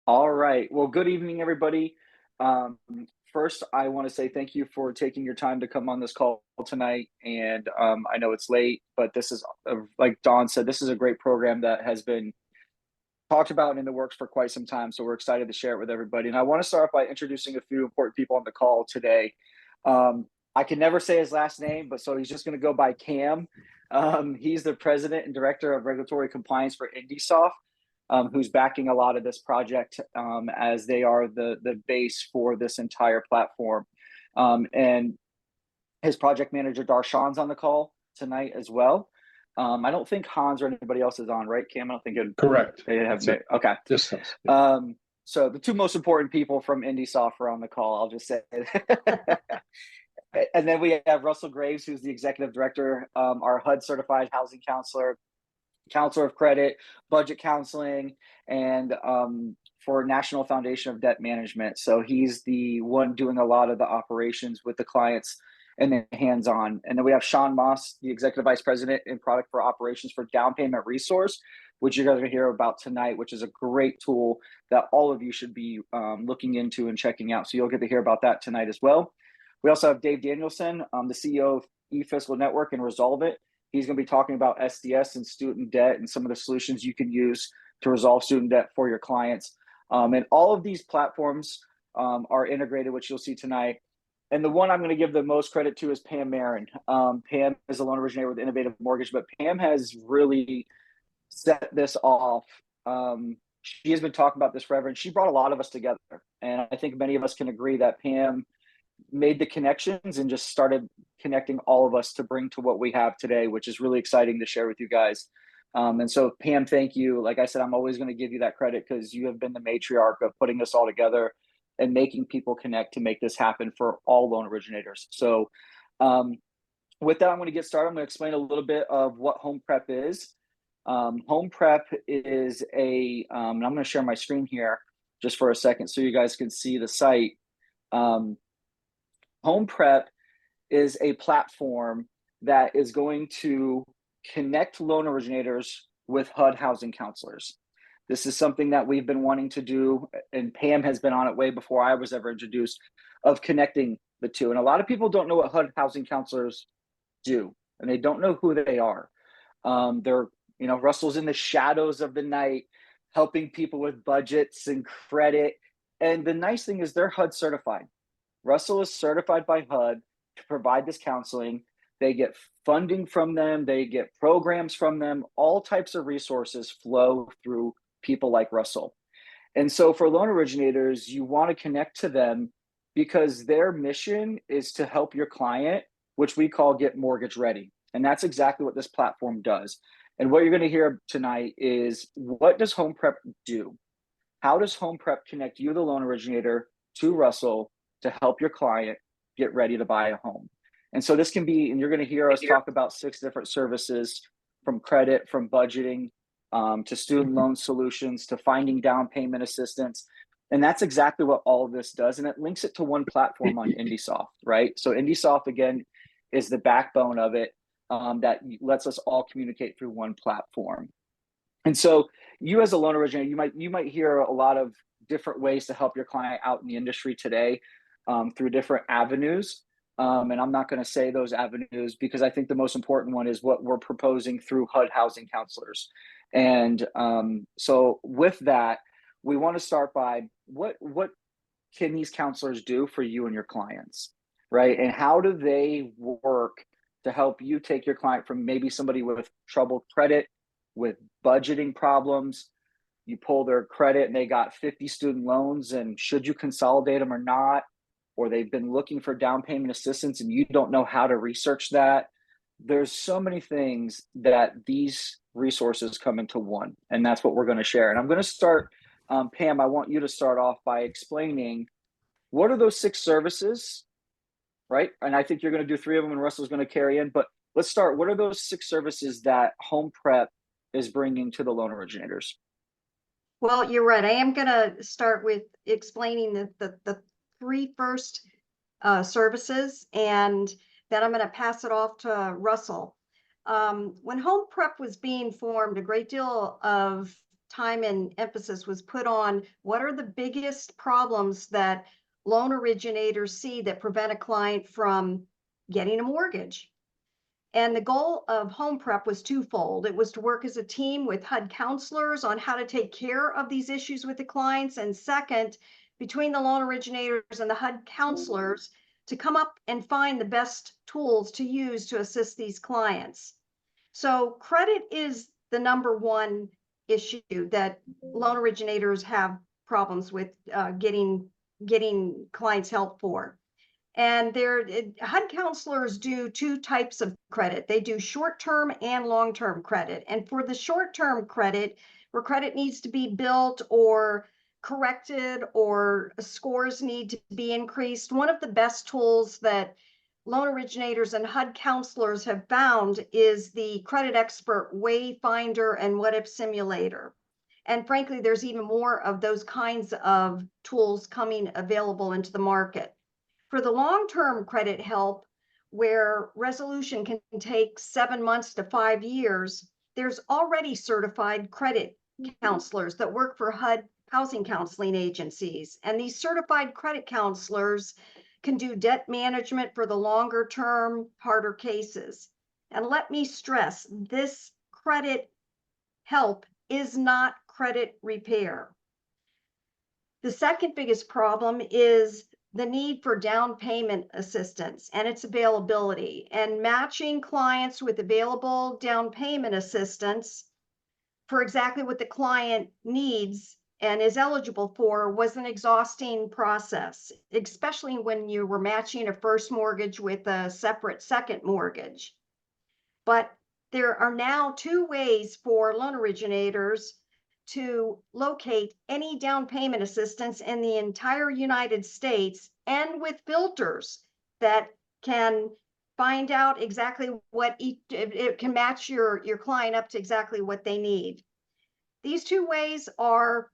All right. Well, good evening, everybody. Um, First, I want to say thank you for taking your time to come on this call tonight. And I know it's late, but this is, like Dawn said, this is a great program that has been talked about and in the works for quite some time. So we're excited to share it with everybody. And I want to start off by introducing a few important people on the call today. I can never say his last name, but so he's just going to go by Cam. He's the president and director of regulatory compliance for Indisoft. Who's backing a lot of this project as they are the base for this entire platform. And his project manager, Darshan's on the call tonight as well. I don't think Hans or anybody else is on, right, Cam? I don't think Correct. They have okay. Just us. Yeah. So the two most important people from Indisoft are on the call, I'll just say. And then we have Russell Graves, who's the executive director, our HUD certified housing counselor, counselor of credit, budget counseling, and for National Foundation of Debt Management. So he's the one doing a lot of the operations with the clients and the hands-on. And then we have Shawn Moss, the executive vice president in product for operations for Down Payment Resource, which you're going to hear about tonight, which is a great tool that all of you should be looking into and checking out. So you'll get to hear about that tonight as well. We also have Dave Danielson, the CEO of eFiscal Network and Resolve It. He's going to be talking about SDS and student debt and some of the solutions you can use to resolve student debt for your clients. And all of these platforms are integrated, which you'll see tonight. And the one I'm going to give the most credit to is Pam Marron. Pam is a loan originator with Innovative Mortgage, but Pam has really set this off. She has been talking about this forever, and she brought a lot of us together. And I think many of us can agree that Pam made the connections and just started connecting all of us to bring to what we have today, which is really exciting to share with you guys. And so Pam, thank you. Like I said, I'm always going to give you that credit because you have been the matriarch of putting this all together and making people connect to make this happen for all loan originators. So with that, I'm going to get started. I'm going to explain a little bit of what HomePrep is. HomePrep is and I'm going to share my screen here just for a second so you guys can see the site. HomePrep is a platform that is going to connect loan originators with HUD housing counselors. This is something that we've been wanting to do, and Pam has been on it way before I was ever introduced, of connecting the two. And a lot of people don't know what HUD housing counselors do, and they don't know who they are. Russell's in the shadows of the night, helping people with budgets and credit. And the nice thing is they're HUD certified. Russell is certified by HUD to provide this counseling. They get funding from them. They get programs from them. All types of resources flow through people like Russell. And so for loan originators, you want to connect to them because their mission is to help your client, which we call get mortgage ready. And that's exactly what this platform does. And what you're going to hear tonight is, what does HomePrep do? How does HomePrep connect you, the loan originator, to Russell to help your client get ready to buy a home? And so this can be, and you're going to hear us talk about 6 different services, from credit, from budgeting, to student loan solutions, to finding down payment assistance. And that's exactly what all of this does. And it links it to one platform on Indisoft, right? So Indisoft, again, is the backbone of it, that lets us all communicate through one platform. And so you as a loan originator, you might hear a lot of different ways to help your client out in the industry today, through different avenues. And I'm not going to say those avenues because I think the most important one is what we're proposing through HUD Housing Counselors. And so with that, we want to start by what can these counselors do for you and your clients, right? And how do they work to help you take your client from maybe somebody with troubled credit, with budgeting problems? You pull their credit and they got 50 student loans, and should you consolidate them or not? Or they've been looking for down payment assistance and you don't know how to research that. There's so many things that these resources come into one, and that's what we're going to share. And I'm going to start, Pam, I want you to start off by explaining what are those 6 services, right? And I think you're going to do 3 of them and Russell's going to carry in, but let's start. What are those 6 services that HomePrep is bringing to the loan originators? Well, you're right. I am going to start with explaining the 3 first services, and then I'm going to pass it off to Russell. When HomePrep was being formed, a great deal of time and emphasis was put on what are the biggest problems that loan originators see that prevent a client from getting a mortgage. And the goal of HomePrep was twofold. It was to work as a team with HUD counselors on how to take care of these issues with the clients. And second, between the loan originators and the HUD counselors, to come up and find the best tools to use to assist these clients. So credit is the number one issue that loan originators have problems with getting clients help for. And HUD counselors do two types of credit. They do short-term and long-term credit. And for the short-term credit, where credit needs to be built or corrected or scores need to be increased, one of the best tools that loan originators and HUD counselors have found is the Credit Expert Wayfinder and What If Simulator. And frankly, there's even more of those kinds of tools coming available into the market. For the long-term credit help, where resolution can take 7 months to 5 years, there's already certified credit counselors that work for HUD housing counseling agencies. And these certified credit counselors can do debt management for the longer term, harder cases. And let me stress, this credit help is not credit repair. The second biggest problem is the need for down payment assistance and its availability, and matching clients with available down payment assistance for exactly what the client needs and is eligible for was an exhausting process, especially when you were matching a first mortgage with a separate second mortgage. But there are now two ways for loan originators to locate any down payment assistance in the entire United States, and with filters that can find out exactly what it can match your client up to exactly what they need. These two ways are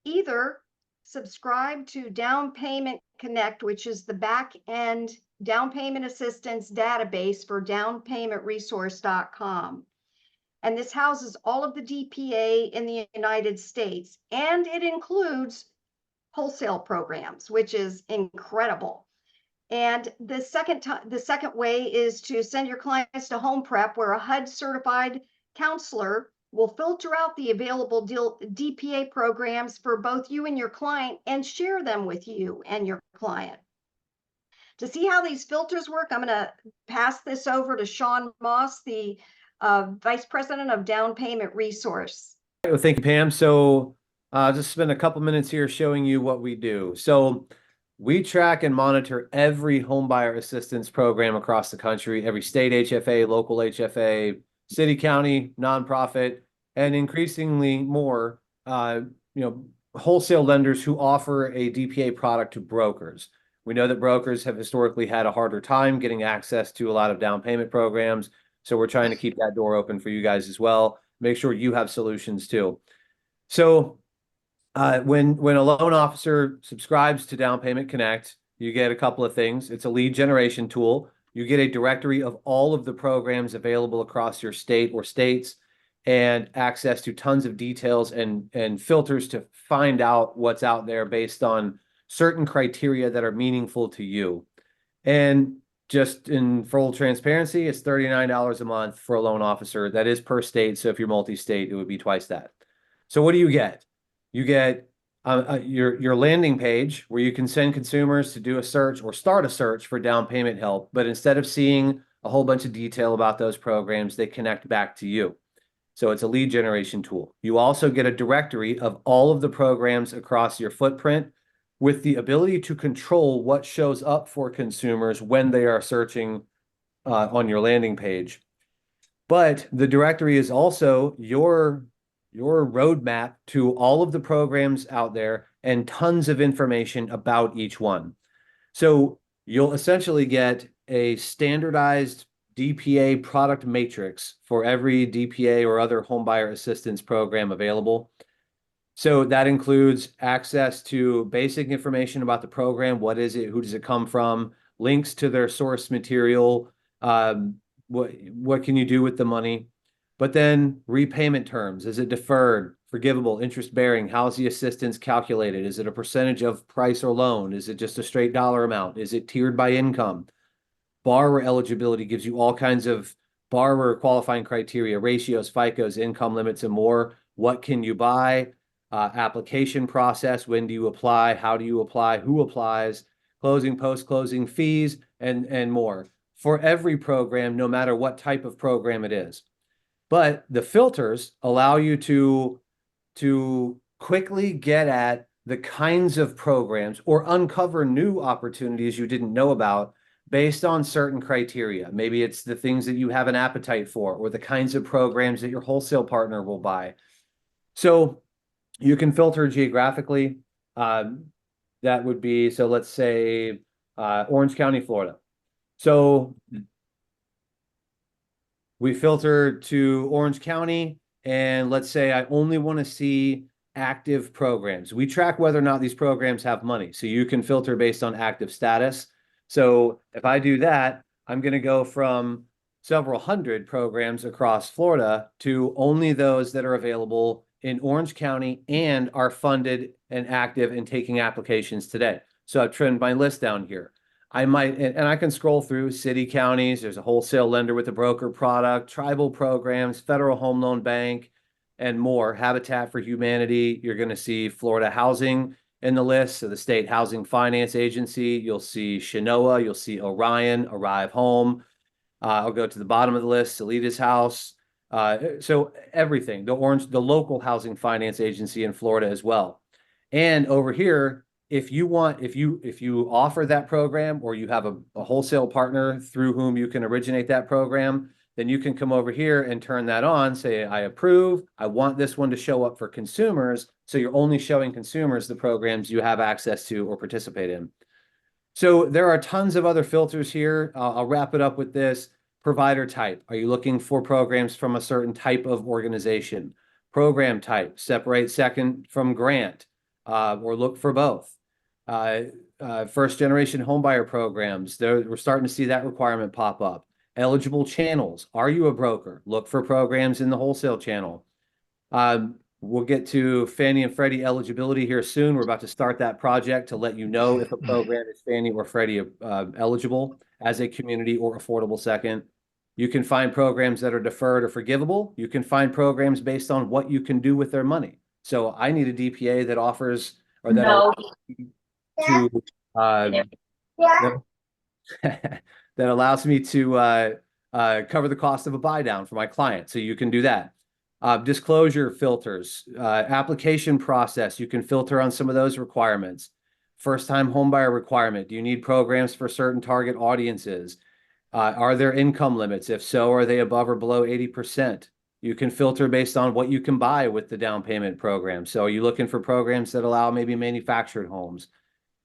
either subscribe to Down Payment Connect, which is the back end down payment assistance database for downpaymentresource.com. And this houses all of the DPA in the United States, and it includes wholesale programs, which is incredible. And the second way is to send your clients to HomePrep, where a HUD certified counselor will filter out the available DPA programs for both you and your client and share them with you and your client. To see how these filters work, I'm going to pass this over to Shawn Moss, the Vice President of Down Payment Resource. Well, thank you, Pam. So just spend a couple minutes here showing you what we do. So we track and monitor every homebuyer assistance program across the country, every state HFA, local HFA, city, county, nonprofit, and increasingly more, wholesale lenders who offer a DPA product to brokers. We know that brokers have historically had a harder time getting access to a lot of down payment programs. So we're trying to keep that door open for you guys as well. Make sure you have solutions too. So when a loan officer subscribes to Down Payment Connect, you get a couple of things. It's a lead generation tool. You get a directory of all of the programs available across your state or states, and access to tons of details and filters to find out what's out there based on certain criteria that are meaningful to you. And just in full transparency, it's $39 a month for a loan officer. That is per state. So if you're multi-state, it would be twice that. So what do you get? You get your landing page where you can send consumers to do a search or start a search for down payment help. But instead of seeing a whole bunch of detail about those programs, they connect back to you. So it's a lead generation tool. You also get a directory of all of the programs across your footprint, with the ability to control what shows up for consumers when they are searching on your landing page. But the directory is also your roadmap to all of the programs out there and tons of information about each one. So you'll essentially get a standardized DPA product matrix for every DPA or other homebuyer assistance program available. So that includes access to basic information about the program. What is it? Who does it come from? Links to their source material. What can you do with the money? But then repayment terms. Is it deferred, forgivable, interest bearing? How's the assistance calculated? Is it a percentage of price or loan? Is it just a straight dollar amount? Is it tiered by income? Borrower eligibility gives you all kinds of borrower qualifying criteria, ratios, FICOs, income limits, and more. What can you buy? Application process. When do you apply? How do you apply? Who applies? Closing, post-closing fees, and more for every program, no matter what type of program it is. But the filters allow you to quickly get at the kinds of programs or uncover new opportunities you didn't know about based on certain criteria. Maybe it's the things that you have an appetite for, or the kinds of programs that your wholesale partner will buy. So you can filter geographically. That would be, so let's say Orange County, Florida. So we filter to Orange County, and let's say I only want to see active programs. We track whether or not these programs have money. So you can filter based on active status. So if I do that, I'm going to go from several hundred programs across Florida to only those that are available in Orange County and are funded and active and taking applications today. So I've trimmed my list down here. I might, and I can scroll through city, counties. There's a wholesale lender with a broker product, tribal programs, Federal Home Loan Bank, and more. Habitat for Humanity. You're going to see Florida Housing in the list. So the State Housing Finance Agency. You'll see Shinoa. You'll see Orion, Arrive Home. I'll go to the bottom of the list. Salidas House. So everything. The local housing finance agency in Florida as well. And over here, if you offer that program, or you have a wholesale partner through whom you can originate that program, then you can come over here and turn that on, say, I approve, I want this one to show up for consumers. So you're only showing consumers the programs you have access to or participate in. So there are tons of other filters here. I'll wrap it up with this. Provider type. Are you looking for programs from a certain type of organization? Program type. Separate second from grant, or look for both. First generation homebuyer programs. We're starting to see that requirement pop up. Eligible channels. Are you a broker? Look for programs in the wholesale channel. We'll get to Fannie and Freddie eligibility here soon. We're about to start that project to let you know if a program is Fannie or Freddie eligible as a community or affordable second. You can find programs that are deferred or forgivable. You can find programs based on what you can do with their money. So I need a DPA that offers, or that allows me to that allows me to cover the cost of a buy down for my client. So you can do that. Disclosure filters, application process. You can filter on some of those requirements. First-time homebuyer requirement. Do you need programs for certain target audiences? Are there income limits? If so, are they above or below 80%? You can filter based on what you can buy with the down payment program. So are you looking for programs that allow maybe manufactured homes?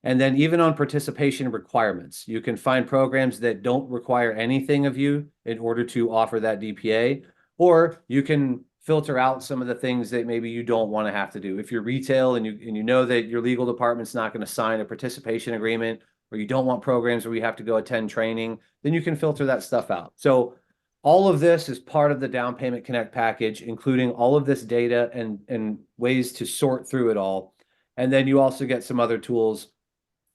And then even on participation requirements, you can find programs that don't require anything of you in order to offer that DPA, or you can filter out some of the things that maybe you don't want to have to do. If you're retail and you know that your legal department's not going to sign a participation agreement, or you don't want programs where you have to go attend training, then you can filter that stuff out. So all of this is part of the Down Payment Connect package, including all of this data and ways to sort through it all. And then you also get some other tools.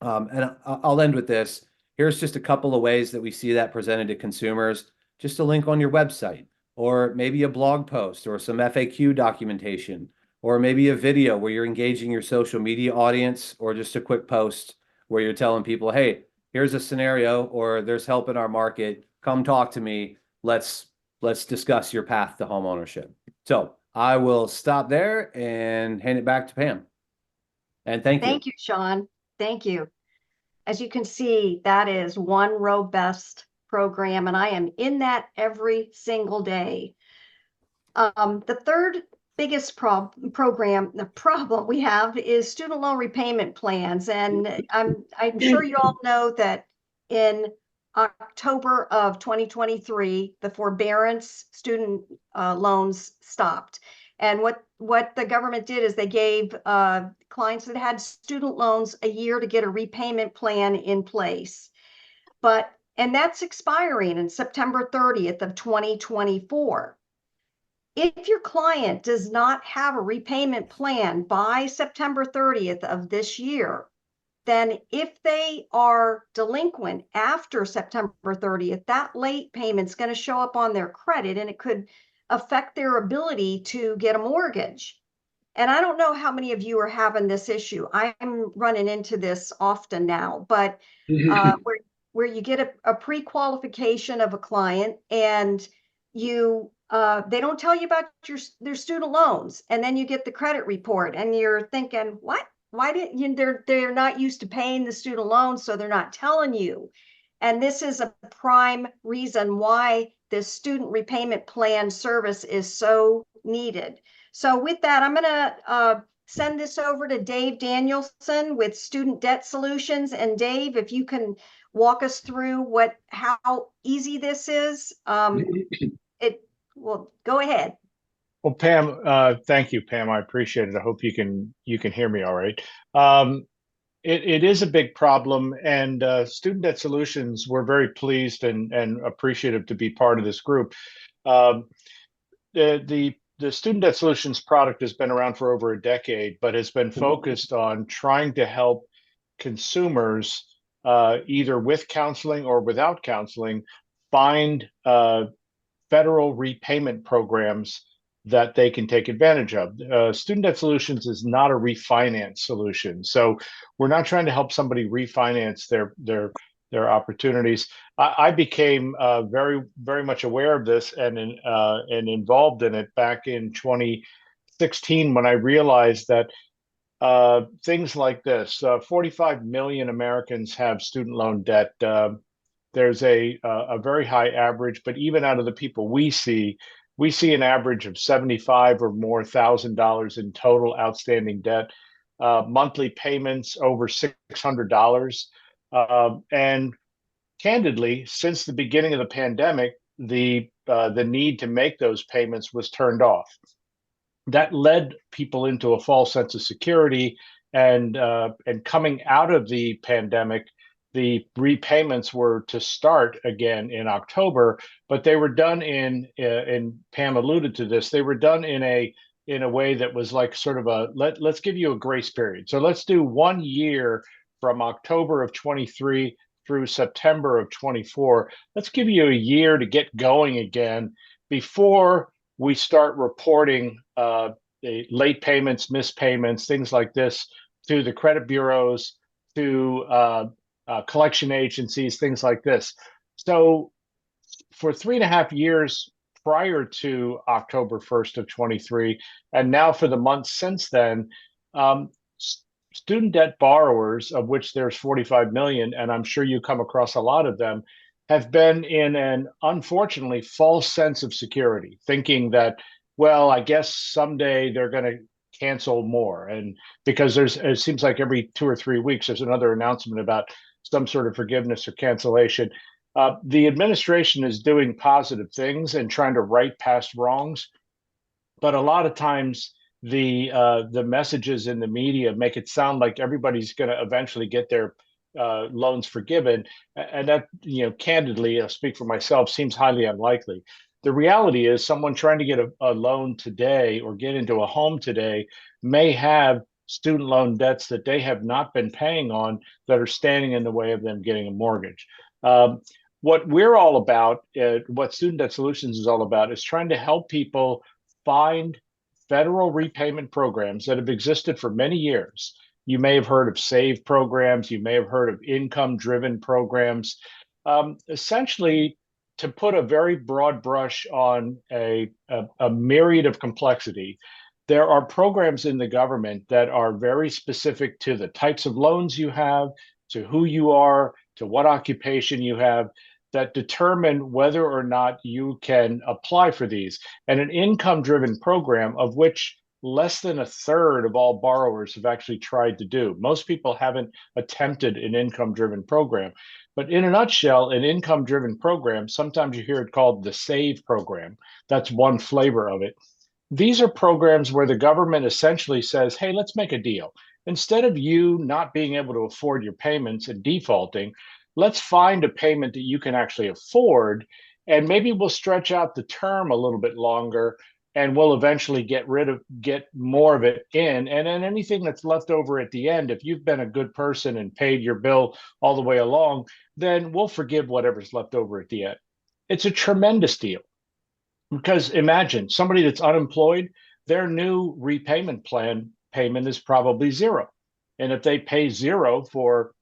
And I'll end with this. Here's just a couple of ways that we see that presented to consumers. Just a link on your website, or maybe a blog post, or some FAQ documentation, or maybe a video where you're engaging your social media audience, or just a quick post where you're telling people, hey, here's a scenario, or there's help in our market. Come talk to me. Let's discuss your path to home ownership. So I will stop there and hand it back to Pam. And thank you. Thank you, Shawn. Thank you. As you can see, that is one robust program, and I am in that every single day. The third biggest problem we have is student loan repayment plans. And I'm sure you all know that in October of 2023, the forbearance student loans stopped. And what the government did is they gave clients that had student loans a year to get a repayment plan in place. And that's expiring in September 30th of 2024. If your client does not have a repayment plan by September 30th of this year, then if they are delinquent after September 30th, that late payment's going to show up on their credit, and it could affect their ability to get a mortgage. And I don't know how many of you are having this issue. I'm running into this often now, but where you get a pre-qualification of a client, and they don't tell you about their student loans, and then you get the credit report and you're thinking, what? Why didn't you? They're not used to paying the student loans, so they're not telling you. And this is a prime reason why this student repayment plan service is so needed. So with that, I'm going to send this over to Dave Danielson with Student Debt Solutions. And Dave, if you can walk us through how easy this is, well, go ahead. Well, Pam, thank you, Pam. I appreciate it. I hope you can hear me all right. It is a big problem, and Student Debt Solutions, we're very pleased and appreciative to be part of this group. The Student Debt Solutions product has been around for over a decade, but has been focused on trying to help consumers, either with counseling or without counseling, find federal repayment programs that they can take advantage of. Student Debt Solutions is not a refinance solution, so we're not trying to help somebody refinance their opportunities. I became very much aware of this and involved in it back in 2016 when I realized that things like this, 45 million Americans have student loan debt. There's a very high average, but even out of the people we see an average of $75,000 or more in total outstanding debt, monthly payments over $600. And candidly, since the beginning of the pandemic, the need to make those payments was turned off. That led people into a false sense of security, and coming out of the pandemic, the repayments were to start again in October, but they were done and Pam alluded to this, they were done in a way that was like sort of let's give you a grace period. So let's do 1 year from October of 23 through September of 24. Let's give you a year to get going again before we start reporting the late payments, missed payments, things like this to the credit bureaus, to collection agencies, things like this. So for 3.5 years prior to October 1st of 23, and now for the months since then, student debt borrowers, of which there's 45 million, and I'm sure you come across a lot of them, have been in an unfortunately false sense of security, thinking that, well, I guess someday they're going to cancel more. And because it seems like every 2 or 3 weeks, there's another announcement about some sort of forgiveness or cancellation. The administration is doing positive things and trying to right past wrongs, but a lot of times the messages in the media make it sound like everybody's going to eventually get their loans forgiven, and that, candidly, I'll speak for myself, seems highly unlikely. The reality is, someone trying to get a loan today or get into a home today may have student loan debts that they have not been paying on that are standing in the way of them getting a mortgage. What we're all about, what Student Debt Solutions is all about, is trying to help people find federal repayment programs that have existed for many years. You may have heard of SAVE programs. You may have heard of income-driven programs. Essentially, to put a very broad brush on a myriad of complexity, there are programs in the government that are very specific to the types of loans you have, to who you are, to what occupation you have, that determine whether or not you can apply for these. And an income-driven program, of which less than a third of all borrowers have actually tried to do. Most people haven't attempted an income-driven program. But in a nutshell, an income-driven program, sometimes you hear it called the SAVE program. That's one flavor of it. These are programs where the government essentially says, hey, let's make a deal. Instead of you not being able to afford your payments and defaulting, let's find a payment that you can actually afford, and maybe we'll stretch out the term a little bit longer, and we'll eventually get more of it in. And then anything that's left over at the end, if you've been a good person and paid your bill all the way along, then we'll forgive whatever's left over at the end. It's a tremendous deal, because imagine somebody that's unemployed, their new repayment plan payment is probably zero. And if they pay zero for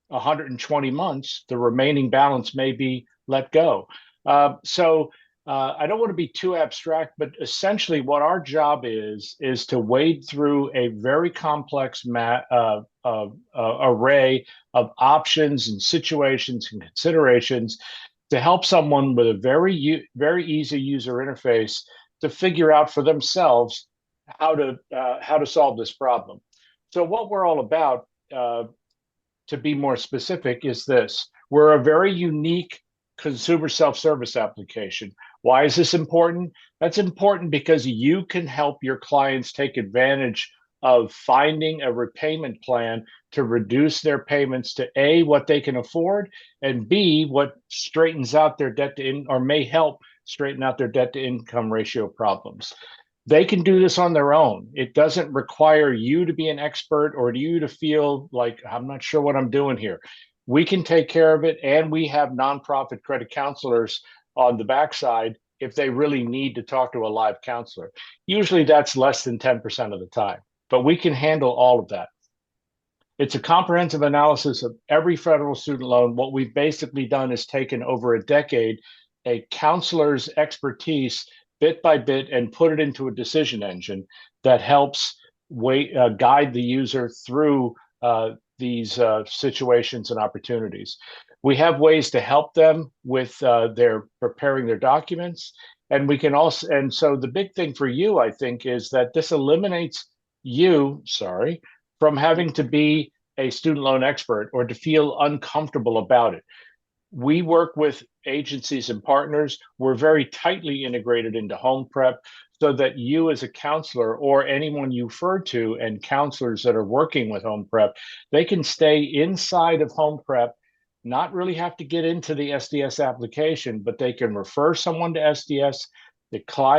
120 months, the remaining balance may be let go. I don't want to be too abstract, but essentially what our job is to wade through a very complex array of options and situations and considerations to help someone with a very easy user interface to figure out for themselves how to solve this problem. So what we're all about, to be more specific, is this. We're a very unique consumer self-service application. Why is this important? That's important because you can help your clients take advantage of finding a repayment plan to reduce their payments to A, what they can afford, and B, what straightens out their debt to income, or may help straighten out their debt to income ratio problems. They can do this on their own. It doesn't require you to be an expert or you to feel like, I'm not sure what I'm doing here. We can take care of it, and we have nonprofit credit counselors on the backside if they really need to talk to a live counselor. Usually that's less than 10% of the time, but we can handle all of that. It's a comprehensive analysis of every federal student loan. What we've basically done is taken over a decade a counselor's expertise bit by bit and put it into a decision engine that helps guide the user through these situations and opportunities. We have ways to help them with their preparing their documents, and we can also. And so the big thing for you, I think, is that this eliminates you, from having to be a student loan expert or to feel uncomfortable about it. We work with agencies and partners. We're very tightly integrated into HomePrep so that you as a counselor or anyone you refer to and counselors that are working with HomePrep, they can stay inside of HomePrep, not really have to get into the SDS application, but they can refer someone to SDS.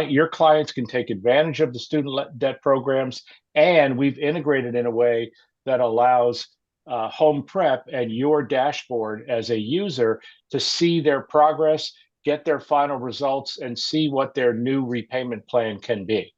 Your clients can take advantage of the student debt programs, and we've integrated in a way that allows HomePrep and your dashboard as a user to see their progress, get their final results, and see what their new repayment plan can be.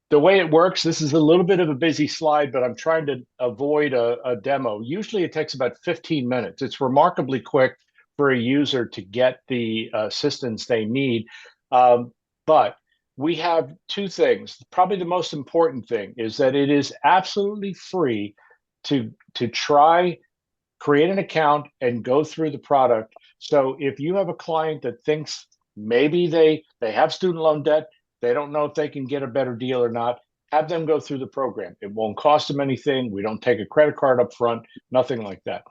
The way it works, this is a little bit of a busy slide, but I'm trying to avoid a demo. Usually it takes about 15 minutes. It's remarkably quick for a user to get the assistance they need. But we have two things. Probably the most important thing is that it is absolutely free to create an account and go through the product. So if you have a client that thinks maybe they have student loan debt, they don't know if they can get a better deal or not, have them go through the program. It won't cost them anything. We don't take a credit card up front, nothing like that.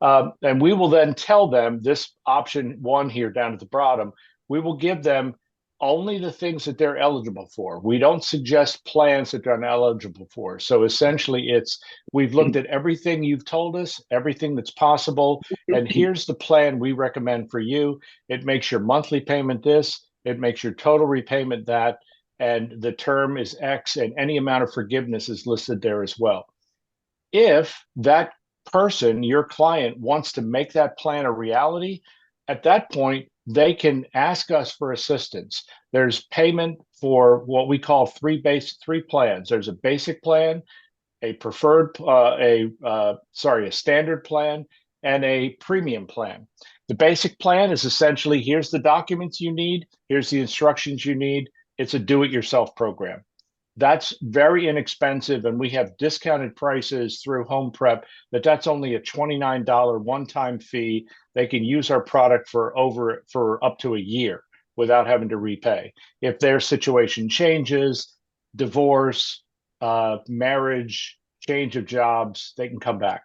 And we will then tell them this option one here down at the bottom, we will give them only the things that they're eligible for. We don't suggest plans that they're not eligible for. So essentially we've looked at everything you've told us, everything that's possible, and here's the plan we recommend for you. It makes your monthly payment this, it makes your total repayment that, and the term is X, and any amount of forgiveness is listed there as well. If that person, your client, wants to make that plan a reality, at that point, they can ask us for assistance. There's payment for what we call three plans. There's a basic plan, a preferred, a standard plan, and a premium plan. The basic plan is essentially, here's the documents you need, here's the instructions you need. It's a do-it-yourself program. That's very inexpensive, and we have discounted prices through HomePrep that's only a $29 one-time fee. They can use our product for up to a year without having to repay. If their situation changes, divorce, marriage, change of jobs, they can come back.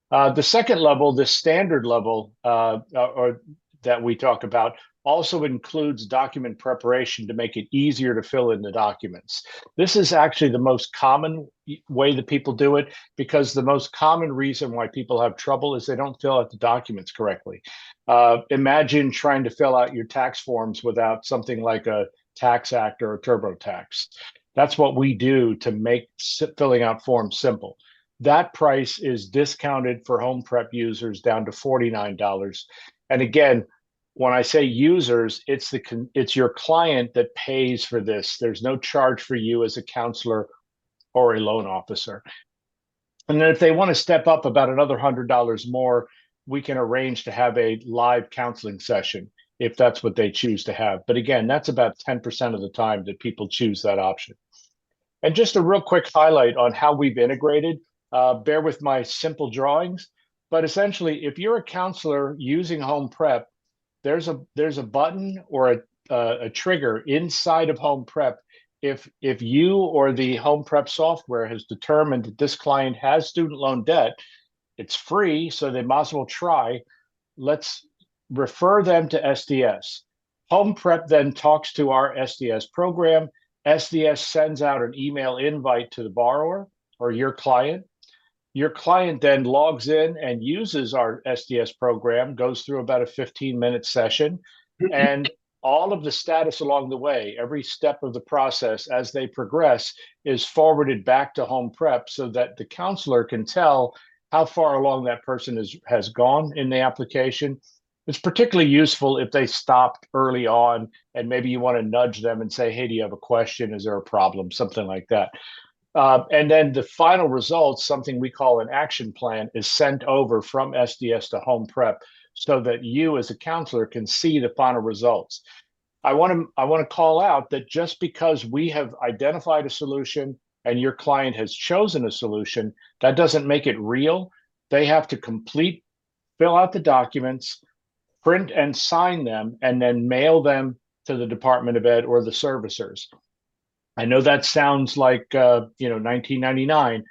The second level, the standard level, or that we talk about, also includes document preparation to make it easier to fill in the documents. This is actually the most common way that people do it, because the most common reason why people have trouble is they don't fill out the documents correctly. Imagine trying to fill out your tax forms without something like a tax act or a TurboTax. That's what we do to make filling out forms simple. That price is discounted for HomePrep users down to $49. And again, when I say users, it's your client that pays for this. There's no charge for you as a counselor or a loan officer. And then if they want to step up about another $100 more, we can arrange to have a live counseling session if that's what they choose to have. But again, that's about 10% of the time that people choose that option. And just a real quick highlight on how we've integrated, bear with my simple drawings, but essentially, if you're a counselor using HomePrep, there's a button or a trigger inside of HomePrep. If you or the HomePrep software has determined that this client has student loan debt, it's free, so they might as well try. Let's refer them to SDS. HomePrep then talks to our SDS program. SDS sends out an email invite to the borrower or your client. Your client then logs in and uses our SDS program, goes through about a 15-minute session, and all of the status along the way, every step of the process as they progress, is forwarded back to HomePrep so that the counselor can tell how far along that person has gone in the application. It's particularly useful if they stopped early on and maybe you want to nudge them and say, hey, do you have a question? Is there a problem? Something like that. And then the final results, something we call an action plan, is sent over from SDS to HomePrep so that you as a counselor can see the final results. I want to call out that just because we have identified a solution and your client has chosen a solution, that doesn't make it real. They have to fill out the documents, print and sign them, and then mail them to the Department of Ed or the servicers. I know that sounds like 1999.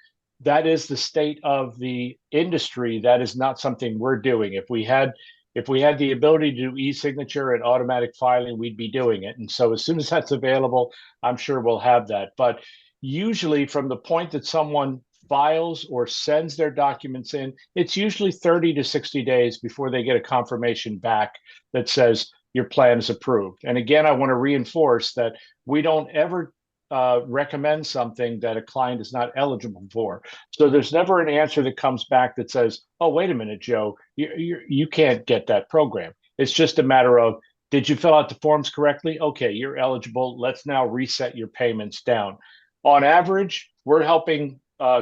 That is the state of the industry. That is not something we're doing. If we had the ability to do e-signature and automatic filing, we'd be doing it. And so as soon as that's available, I'm sure we'll have that. But usually from the point that someone files or sends their documents in, it's usually 30 to 60 days before they get a confirmation back that says your plan is approved. And again, I want to reinforce that we don't ever recommend something that a client is not eligible for. So there's never an answer that comes back that says, oh, wait a minute, Joe, you can't get that program. It's just a matter of, did you fill out the forms correctly? Okay, you're eligible. Let's now reset your payments down. On average, we're helping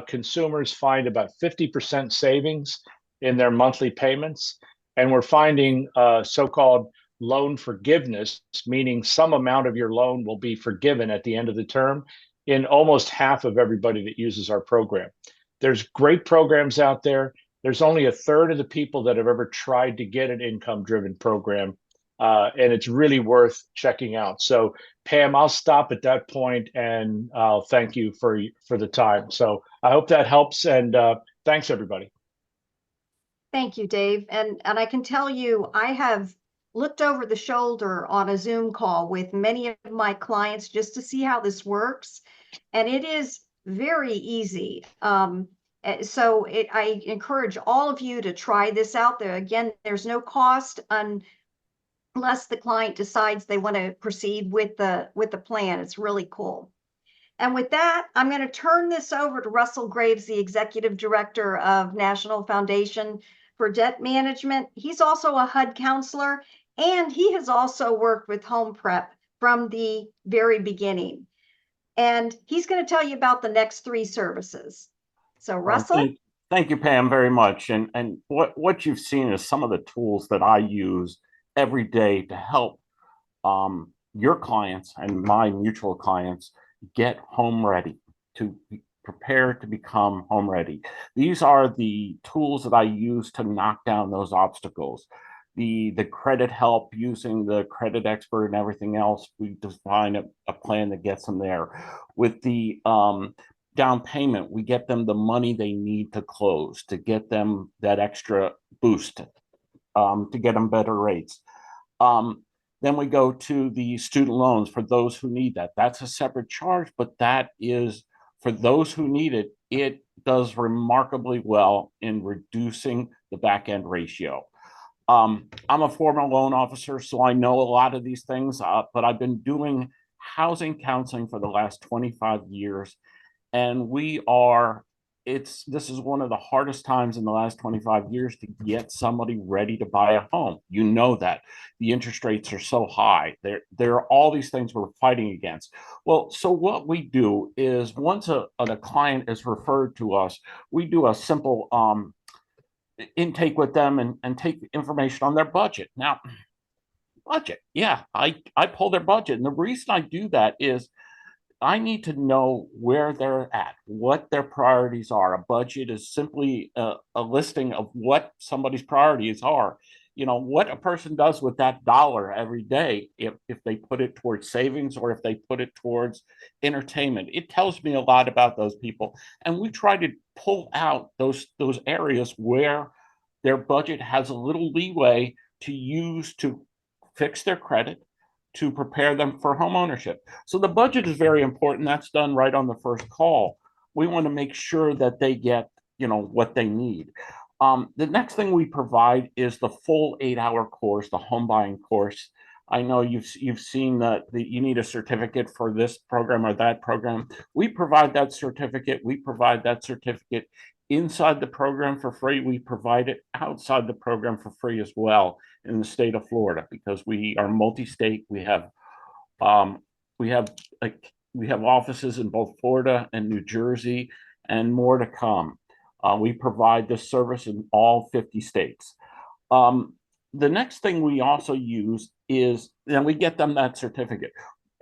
consumers find about 50% savings in their monthly payments. And we're finding so-called loan forgiveness, meaning some amount of your loan will be forgiven at the end of the term, in almost half of everybody that uses our program. There's great programs out there. There's only a third of the people that have ever tried to get an income-driven program, and it's really worth checking out. So, Pam, I'll stop at that point, and I'll thank you for the time. So I hope that helps, and thanks, everybody. Thank you, Dave. And I can tell you, I have looked over the shoulder on a Zoom call with many of my clients just to see how this works. And it is very easy. So I encourage all of you to try this out there. Again, there's no cost unless the client decides they want to proceed with the plan. It's really cool. And with that, I'm going to turn this over to Russell Graves, the Executive Director of National Foundation for Debt Management. He's also a HUD counselor, and he has also worked with HomePrep from the very beginning. And he's going to tell you about the next 3 services. So, Russell? Thank you, Pam, very much. And what you've seen is some of the tools that I use every day to help your clients and my mutual clients get home ready, to prepare to become home ready. These are the tools that I use to knock down those obstacles. The credit help, using the credit expert and everything else, we define a plan that gets them there. With the down payment, we get them the money they need to close, to get them that extra boost, to get them better rates. Then we go to the student loans for those who need that. That's a separate charge, but that is for those who need it. It does remarkably well in reducing the back end ratio. I'm a former loan officer, so I know a lot of these things, but I've been doing housing counseling for the last 25 years. And this is one of the hardest times in the last 25 years to get somebody ready to buy a home. You know that the interest rates are so high. There are all these things we're fighting against. Well, so what we do is once a client is referred to us, we do a simple intake with them and take information on their budget. Now, budget, yeah, I pull their budget. And the reason I do that is I need to know where they're at, what their priorities are. A budget is simply a listing of what somebody's priorities are. You know, what a person does with that dollar every day, if they put it towards savings or if they put it towards entertainment. It tells me a lot about those people. And we try to pull out those areas where their budget has a little leeway to use to fix their credit, to prepare them for home ownership. So the budget is very important. That's done right on the first call. We want to make sure that they get, what they need. The next thing we provide is the full 8-hour course, the home buying course. I know you've seen that you need a certificate for this program or that program. We provide that certificate. We provide that certificate inside the program for free. We provide it outside the program for free as well in the state of Florida, because we are multi-state. We have offices in both Florida and New Jersey, and more to come. We provide this service in all 50 states. The next thing we also use is, then we get them that certificate.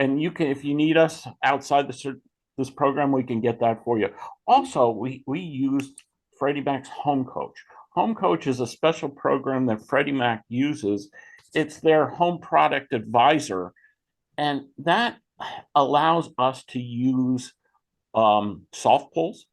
And you can, if you need us outside this program, we can get that for you. Also, we use Freddie Mac's Home Coach. Home Coach is a special program that Freddie Mac uses. It's their home product advisor, and that allows us to use soft pulls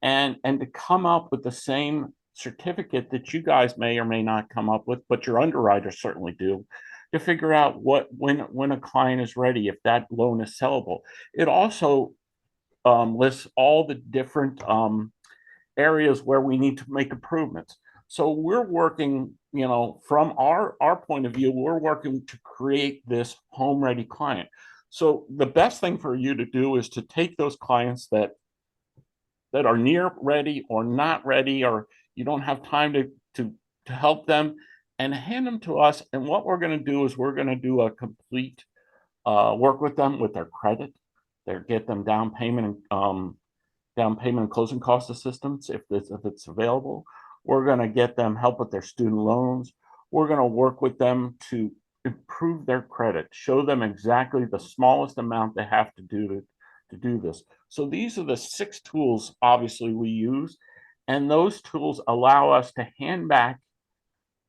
and to come up with the same certificate that you guys may or may not come up with, but your underwriters certainly do, to figure out when a client is ready, if that loan is sellable. It also lists all the different areas where we need to make improvements. So we're working, from our point of view, we're working to create this home ready client. So the best thing for you to do is to take those clients that are near ready or not ready, or you don't have time to help them, and hand them to us. And what we're going to do is we're going to do a complete work with them with their credit. Get them down payment and closing cost assistance if it's available. We're going to get them help with their student loans. We're going to work with them to improve their credit, show them exactly the smallest amount they have to do to do this. So these are the 6 tools, obviously, we use, and those tools allow us to hand back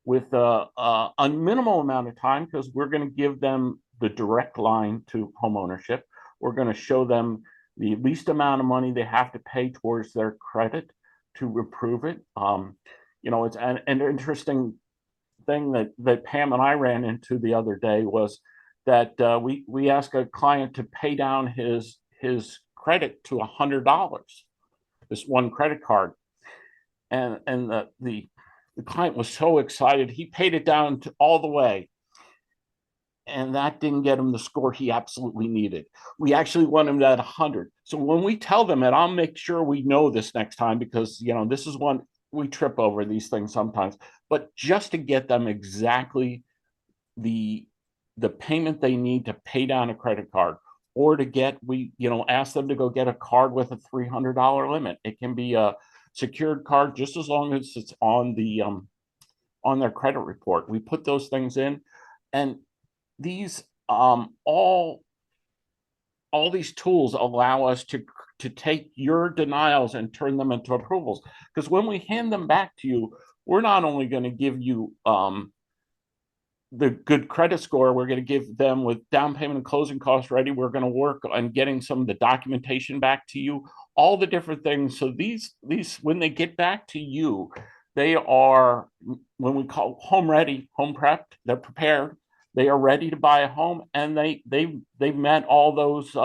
with a minimal amount of time, because we're going to give them the direct line to home ownership. We're going to show them the least amount of money they have to pay towards their credit to improve it. It's an interesting thing that Pam and I ran into the other day was that we asked a client to pay down his credit to $100, this one credit card, and the client was so excited. He paid it down all the way, and that didn't get him the score he absolutely needed. We actually want him at 100. So when we tell them, and I'll make sure we know this next time, because this is one we trip over these things sometimes, but just to get them exactly the payment they need to pay down a credit card, or to ask them to go get a card with a $300 limit. It can be a secured card, just as long as it's on their credit report. We put those things in, and these all these tools allow us to take your denials and turn them into approvals. Because when we hand them back to you, we're not only going to give you the good credit score, we're going to give them with down payment and closing costs ready. We're going to work on getting some of the documentation back to you, all the different things. So these when they get back to you, they are, when we call home ready, home prepped, they're prepared. they are ready to buy a home, and they've met all those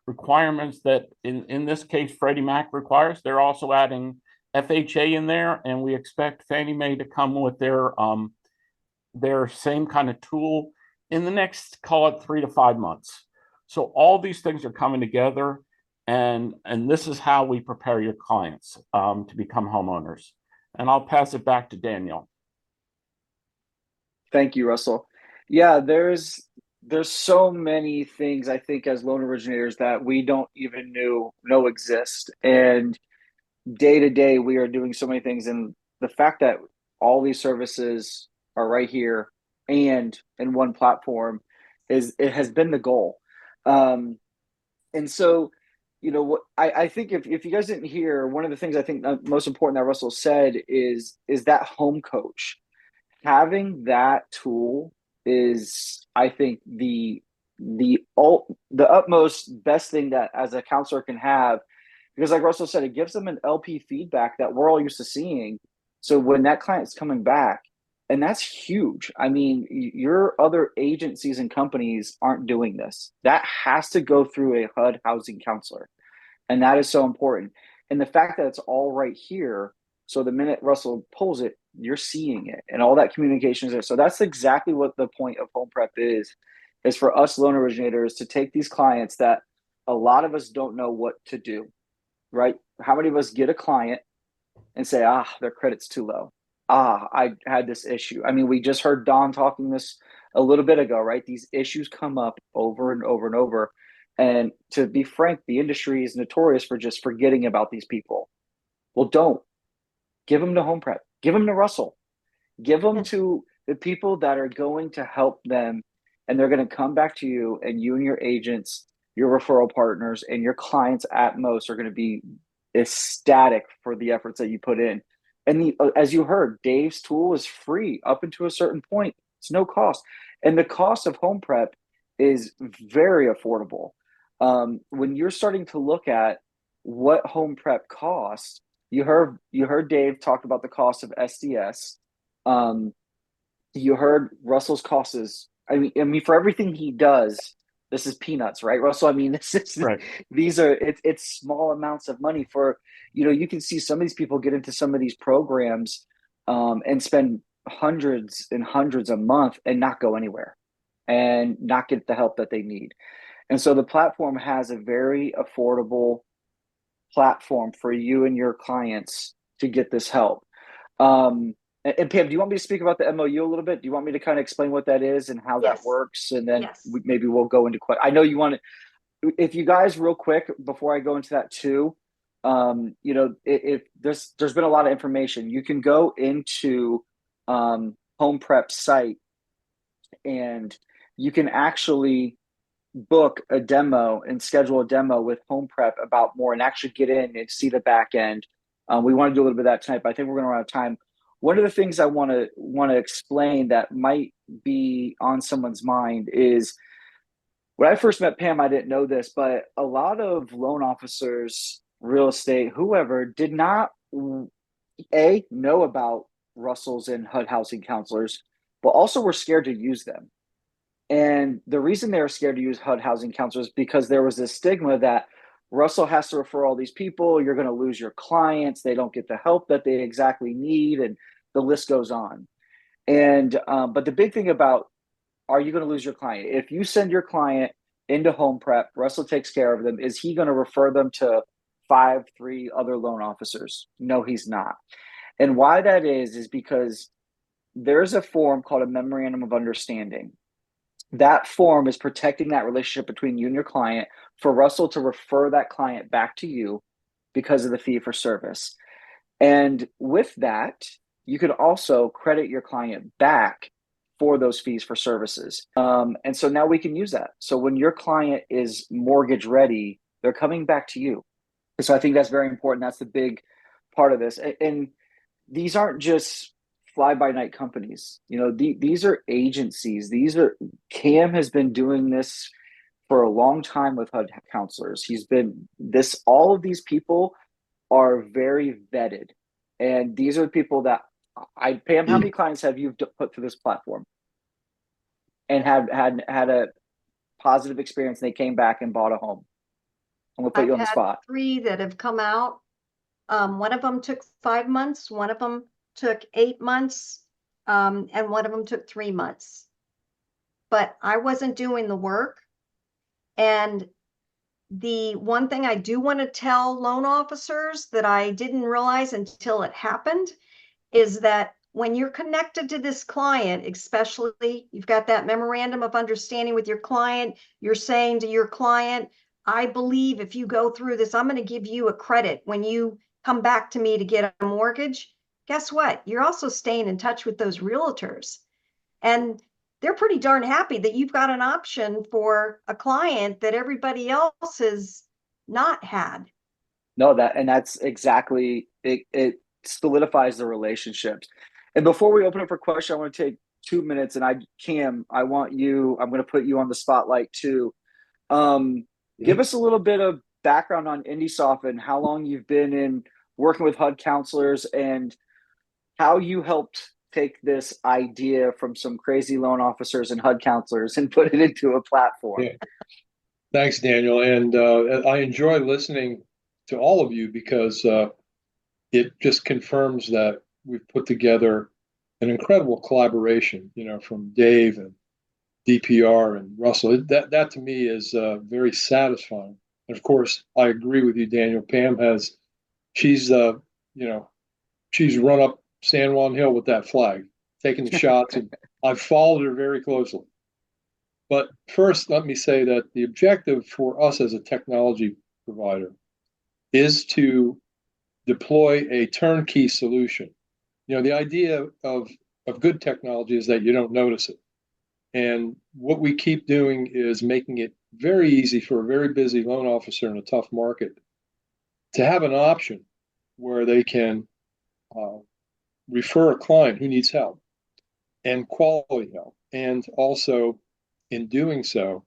requirements that in this case Freddie Mac requires. They're also adding FHA in there, and we expect Fannie Mae to come with their same kind of tool in the next, call it 3 to 5 months. So all these things are coming together, and this is how we prepare your clients to become homeowners. And I'll pass it back to Daniel. Thank you, Russell. Yeah, there's so many things I think as loan originators that we don't even know exist. And day to day, we are doing so many things. And the fact that all these services are right here and in one platform it has been the goal. And so, what I think if you guys didn't hear, one of the things I think most important that Russell said is that home coach. Having that tool is, I think, the utmost best thing that as a counselor can have, because like Russell said, it gives them an LP feedback that we're all used to seeing. So when that client's coming back, and that's huge. I mean, your other agencies and companies aren't doing this. That has to go through a HUD housing counselor. And that is so important. And the fact that it's all right here, so the minute Russell pulls it, you're seeing it, and all that communication is there. So that's exactly what the point of HomePrep is for us loan originators to take these clients that a lot of us don't know what to do, right? How many of us get a client and say, their credit's too low. I had this issue. I mean, we just heard Don talking this a little bit ago, right? These issues come up over and over and over. And to be frank, the industry is notorious for just forgetting about these people. Well, don't. Give them to HomePrep. Give them to Russell. Give them to the people that are going to help them, and they're going to come back to you, and you and your agents, your referral partners, and your clients at most are going to be ecstatic for the efforts that you put in. And as you heard, Dave's tool is free up until a certain point. It's no cost. And the cost of HomePrep is very affordable. When you're starting to look at what HomePrep costs, you heard Dave talk about the cost of SDS. You heard Russell's cost is, I mean, for everything he does, this is peanuts, right, Russell? I mean, this is right. It's small amounts of money for, you can see some of these people get into some of these programs and spend hundreds and hundreds a month and not go anywhere and not get the help that they need. And so the platform has a very affordable platform for you and your clients to get this help. And Pam, do you want me to speak about the MOU a little bit? Do you want me to kind of explain what that is and how that works? And then maybe we'll go into questions. I know you want to, if you guys real quick, before I go into that too, if there's been a lot of information, you can go into HomePrep site and you can actually book a demo and schedule a demo with HomePrep about more and actually get in and see the back end. We want to do a little bit of that tonight, but I think we're going to run out of time. One of the things I want to explain that might be on someone's mind is when I first met Pam, I didn't know this, but a lot of loan officers, real estate, whoever, did not know about Russell's and HUD housing counselors, but also were scared to use them. And the reason they were scared to use HUD housing counselors is because there was this stigma that Russell has to refer all these people. You're going to lose your clients. They don't get the help that they exactly need. And the list goes on. And, but the big thing about, are you going to lose your client? If you send your client into HomePrep, Russell takes care of them. Is he going to refer them to 3 other loan officers? No, he's not. And why that is because there's a form called a Memorandum of Understanding. That form is protecting that relationship between you and your client for Russell to refer that client back to you because of the fee for service. And with that, you could also credit your client back for those fees for services. And so now we can use that. So when your client is mortgage ready, they're coming back to you. So I think that's very important. That's the big part of this. And these aren't just fly-by-night companies. These are agencies. Cam has been doing this for a long time with HUD counselors. All of these people are very vetted. And these are people that Pam, how many clients have you put through this platform? and had a positive experience, and they came back and bought a home? I'm gonna put you on the spot. 3 that have come out. One of them took 5 months, one of them took 8 months, and one of them took 3 months. But I wasn't doing the work. And the one thing I do want to tell loan officers that I didn't realize until it happened is that when you're connected to this client, especially you've got that memorandum of understanding with your client, you're saying to your client, I believe if you go through this, I'm going to give you a credit when you come back to me to get a mortgage. Guess what? You're also staying in touch with those realtors. And they're pretty darn happy that you've got an option for a client that everybody else has not had. No, that's exactly it. It solidifies the relationships. And before we open up for questions, I want to take 2 minutes, and Cam, I'm going to put you on the spotlight too. Give us a little bit of background on Indisoft and how long you've been in working with HUD counselors, and how you helped take this idea from some crazy loan officers and HUD counselors and put it into a platform. Yeah. Thanks, Daniel. And I enjoy listening to all of you because it just confirms that we've put together an incredible collaboration, from Dave and DPR and Russell. That to me is very satisfying. And of course, I agree with you, Daniel. Pam she's run up San Juan Hill with that flag, taking the shots, and I've followed her very closely. But first, let me say that the objective for us as a technology provider is to deploy a turnkey solution. The idea of good technology is that you don't notice it. And what we keep doing is making it very easy for a very busy loan officer in a tough market to have an option where they can refer a client who needs help, and quality help. And also, in doing so,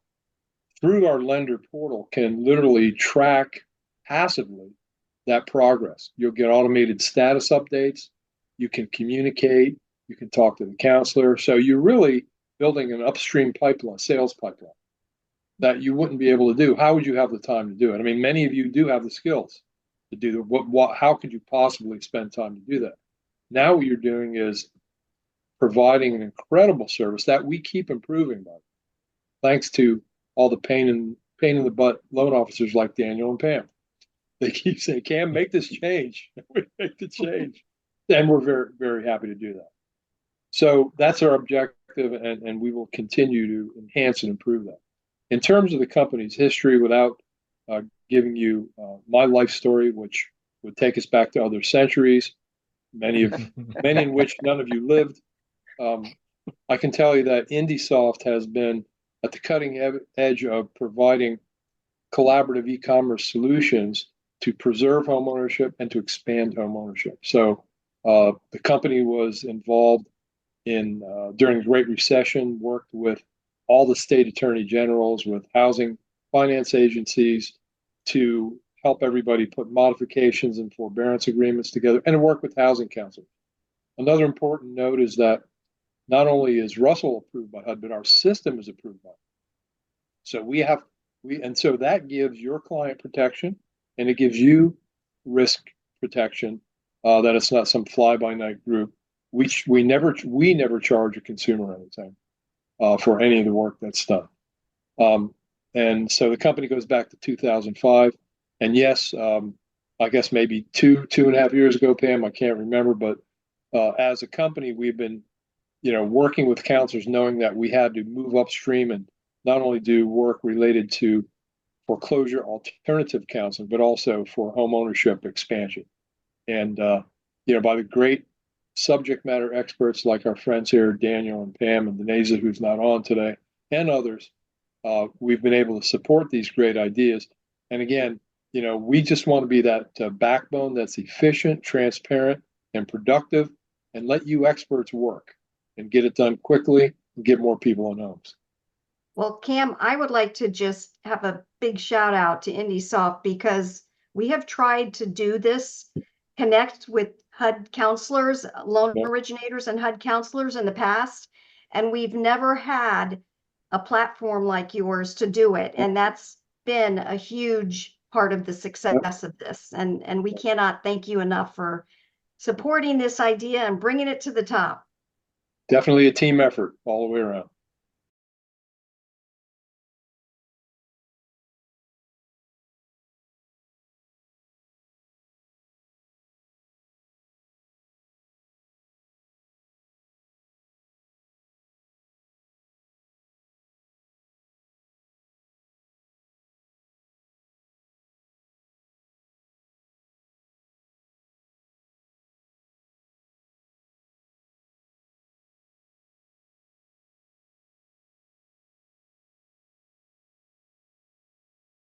through our lender portal, can literally track passively that progress. You'll get automated status updates. You can communicate. You can talk to the counselor. So you're really building an upstream pipeline, sales pipeline, that you wouldn't be able to do. How would you have the time to do it? I mean, many of you do have the skills to do that. How could you possibly spend time to do that? Now what you're doing is providing an incredible service that we keep improving by, thanks to all the pain in the butt loan officers like Daniel and Pam. They keep saying, Cam, make this change. We make the change. And we're very, very happy to do that. So that's our objective, and we will continue to enhance and improve that. In terms of the company's history, without giving you my life story, which would take us back to other centuries, many in which none of you lived, I can tell you that Indisoft has been at the cutting edge of providing collaborative e-commerce solutions to preserve homeownership and to expand homeownership. So the company was involved in during the Great Recession, worked with all the state attorney generals, with housing finance agencies to help everybody put modifications and forbearance agreements together, and to work with housing counselors. Another important note is that not only is Russell approved by HUD, but our system is approved by HUD. So so that gives your client protection, and it gives you risk protection, that it's not some fly-by-night group. We never charge a consumer anything for any of the work that's done. And so the company goes back to 2005. And yes, I guess maybe two and a half years ago, Pam, I can't remember, but as a company, we've been, working with counselors, knowing that we had to move upstream and not only do work related to foreclosure alternative counseling, but also for home ownership expansion. And, by the great subject matter experts like our friends here, Daniel and Pam and Deneza, who's not on today, and others, we've been able to support these great ideas. And again, we just want to be that backbone that's efficient, transparent, and productive, and let you experts work and get it done quickly and get more people in homes. Well, Cam, I would like to just have a big shout out to Indisoft, because we have tried to do this, connect with HUD counselors, loan originators and HUD counselors in the past, and we've never had a platform like yours to do it. And that's been a huge part of the success of this. And we cannot thank you enough for supporting this idea and bringing it to the top. Definitely a team effort all the way around.